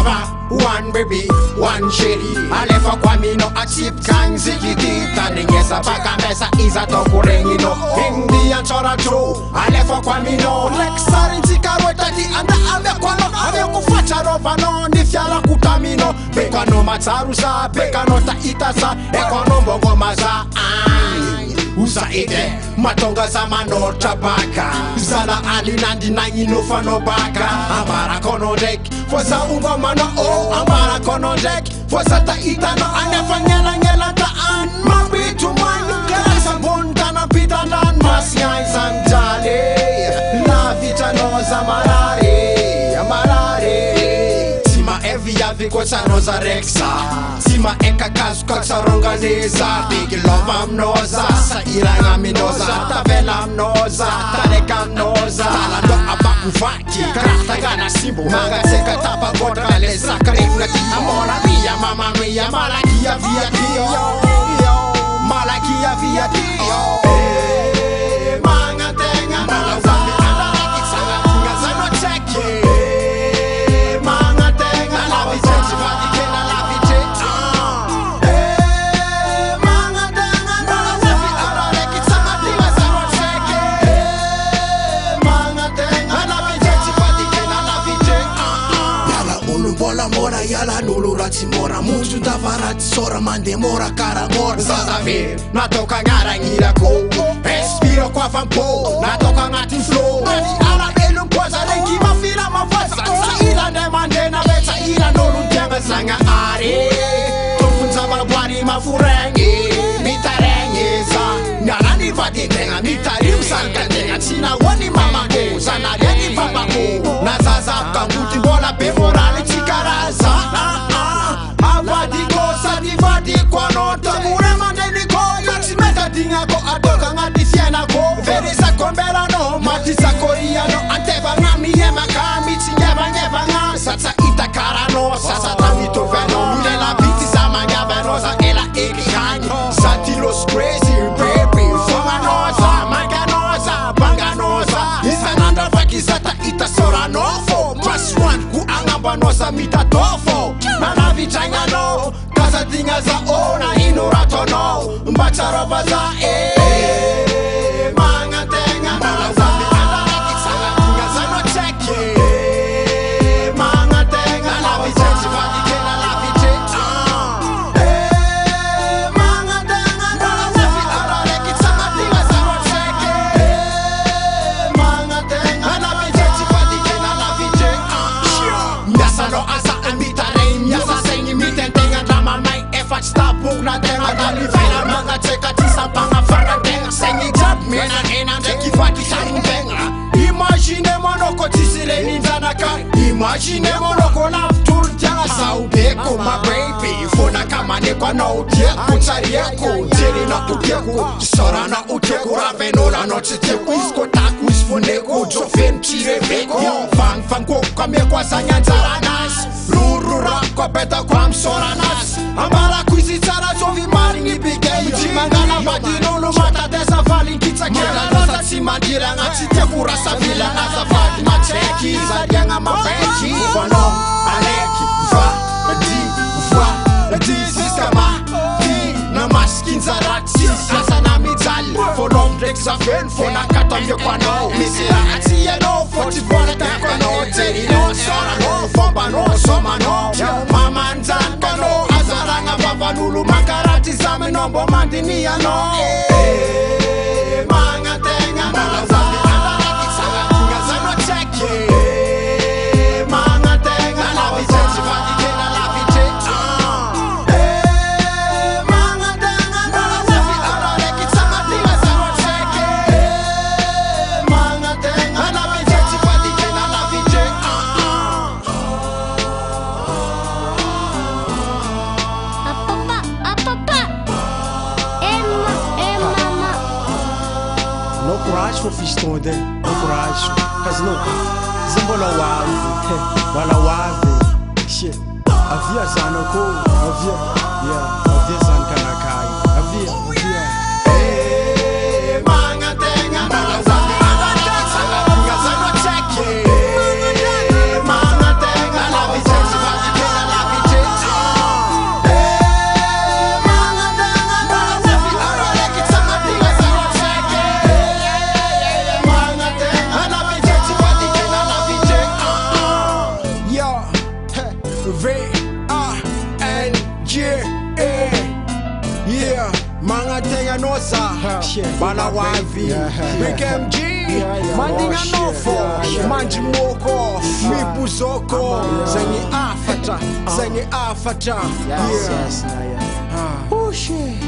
one baby, one shady. Alefa kwa mino a chip kang zikiti. Taningesa baka mesa iza toko rengino. Hindi chora cho. Alefa kwa mino. Lexarin zikaro tati anda ame kwa no. Ame kufacha rofa no. Nifyala kutamino. Beka no matsarusa. Beka no taitasa. Eko no mbongo maza. Usa ide, matonga za manor tabaka. Zala ali nandi nangi no fano baka. Amara kono dek, fosa ungo mano o. Amara kono dek, fosa ta itano. Anefa ngela ngela ta an. Mabitu man, kala sabonta na pita dan. Masyai sanjale, la vita no zamarare. Amarare. Sima evia viko sa noza rexa. Sima eka kasu kaksa ronga neza. Bigi love am noza. Sa iranga minoza. Tavela mnoza. Tareka mnoza. Talando abaku faki. Krafta gana simbo. Manga seka tapa gotra kale sakare ngati. Amora mia mama mia. Malakia via dio. Malakia via dio. Magnantegna. Malawabi anda laki sanga kinga zano cheke. Magnantegna. Lavi chechi vadi kena lavi chechi. Magnantegna. Malawabi anda laki sanga kinga zano cheke. Magnantegna. Lavi chechi vadi kena lavi chechi. Yala ulumbola mora yala nulu rati mora. Mutu davarati sora mande mora cara mora. Zazavir natoka ngara ngira ko. Respiro kwa fampo natoka ngati flow. Nati ala elum poza lengi mafira mafasa. Sa ila ne mande na beta ila nolu ntenga zanga are. Tofunza malabwani mafurengi. Mitarengeza Nalani vadi tenga mitari usalka tenga. China wani mama ko. Sana redi papa ko. Nazaza kamuti bola bemorale chikaraza. Avadi ko sadi vadi kwa nota. Ure mandeni ko yaksi meta dinga ko. Adoka ngati siena ko. Verisa kombela no. Matisa koreano. Anteba ngami yema kami. Chinyeba nyeba nga. Satsa itakara no. Sasa tamito veno. Mule la biti sama nyaba noza. Ela eki hanyi. Sati los crazy baby. Fonga noza. Manga noza. Banga noza. Isananda vaki zata ita sora nofo. Plus one ku angamba noza mita tofo. Nana vichanga no. Kaza dinga za ona inurato no. Mbacharoba za Magnantegna. Malawabi anda laki sanga kinga zano cheke. Magnantegna. Lavi chechi vadi kena lavi chechi. Magnantegna. Malawabi anda laki sanga kinga zano cheke. Magnantegna. Lavi chechi vadi kena lavi chechi. Nyasa no asa ambita reim. Nyasa sengi mitentenga dama mai efat stapuk na tenga. Dali vela manga cheka tisa panga fanga tenga. Sengi jab mena ena deki fati sangu tenga. Imagine monoko tisile ninjanaka. Imagine monoko love tour tianga saubeko my baby. Fona kama nekwa na utieko. Charieko, jeri na utieko. Sora na utieko. Raveno la noche tieko. Isko taku isfoneko. Jofen chireveko. Fang fango kame kwa sanyanzaranas. Rurura kwa beta kwa msoranas. Amara kuizi tsara jovi maringi bigei. Mangala vadino lo mata desa valin kitsa kela. Noza simandira ngati tieko rasa vila. Naza vadi macheki. Zadianga mabeki. Vono, aleki, va, di, ziskama. Na maskin zarati. Asa na mijali. Fonom drek za ven. Fona kata mye kwa no. Misira ati ye no. Foti vole te kwa no. Teri no, sora no. Fomba no, soma no. Mama nzanka no. Azaranga baba nulu makarati zame nombo mandinia no. Magnantegna. Malawabi anda laki sanga kinga zano cheke. Magnantegna. Lavi chechi vadi kena lavi chechi. Magnantegna. Malawabi anda laki sanga kinga zano cheke. Magnantegna. Lavi chechi vadi kena lavi chechi. No courage for fiston de, no courage. Cause no, zimbola wave, shit. Avia zanako, avia, yeah, avia zankanakai, avia. Magnantegna. Malawabi anda laki sanga kinga zano cheke. Magnantegna. Lavi chechi vadi Magnantegna nosa bana wavi Big Mj Magnantegna nofo Manji moko Mibuzoko Zengi afata Yeah. Oh shit